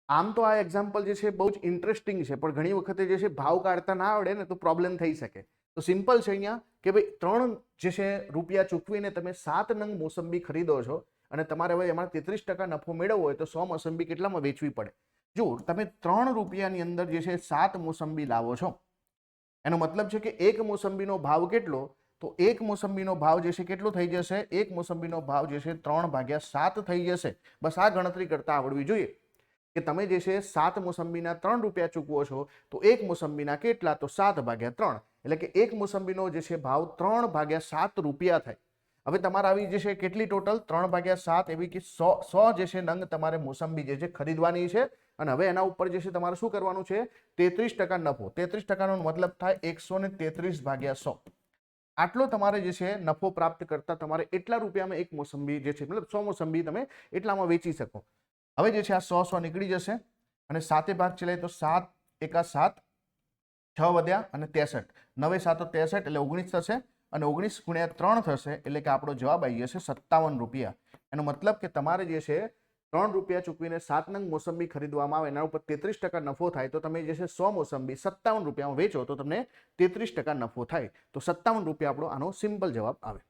આમ તો આ એક્ઝામ્પલ જે છે બહુ જ ઇન્ટરેસ્ટિંગ છે, પણ ઘણી વખતે જે છે ભાવ કાઢતા ના આવડે ને તો પ્રોબ્લેમ થઈ શકે. તો સિમ્પલ છે અહીંયા કે ભાઈ 3 જે છે રૂપિયા ચૂકવીને તમે 7 નંગ મોસંબી ખરીદો છો અને તમારે હવે એમાં 33% નફો મેળવવો હોય તો 100 મોસંબી કેટલામાં વેચવી પડે? જો તમે 3 રૂપિયાની અંદર જે છે 7 મોસંબી લાવો છો, એનો મતલબ છે કે એક મોસંબીનો ભાવ કેટલો? તો એક મોસંબીનો ભાવ જે છે કેટલો થઈ જશે? એક મોસંબીનો ભાવ જે છે 3/7 થઈ જશે. બસ આ ગણતરી કરતા આવડવી જોઈએ કે તમે જે છે 7 મોસંબીના 3 રૂપિયા ચૂકવો છો તો એક મોસંબીના કેટલા? તો 7/3, એટલે કે એક મોસંબીનો જે છે ભાવ 3/7 રૂપિયા થાય. હવે તમારે આવી જે છે કેટલી ટોટલ? 3/7, એવી કે 100 જે છે નંગ તમારે મોસંબી જે છે ખરીદવાની છે. અને હવે એના ઉપર જે છે તમારે શું કરવાનું છે? 33% નફો. 33%નો મતલબ થાય 133/100. આટલો તમારે જે છે નફો પ્રાપ્ત કરતા તમારે એટલા રૂપિયામાં એક મોસંબી જે છે, મતલબ 100 મોસંબી તમે એટલામાં વેચી શકો. હવે જે છે આ 100 નીકળી જશે અને 7 ભાગ ચલાય તો 7 એકા 7, 6 વધ્યા અને 63, 9 7 63 એટલે 19 થશે અને 19 ગુણ્યા 3 થશે એટલે કે આપણો જવાબ આવી જશે 57 રૂપિયા. એનો મતલબ કે તમારે જે છે 3 રૂપિયા ચૂકવીને 7 નંગ મોસંબી ખરીદવામાં આવે, એના ઉપર 33% નફો થાય તો તમે જે છે 100 મોસંબી 57 રૂપિયામાં વેચો તો તમને 33% નફો થાય. તો 57 રૂપિયા આપણો આનો સિમ્પલ જવાબ આવે.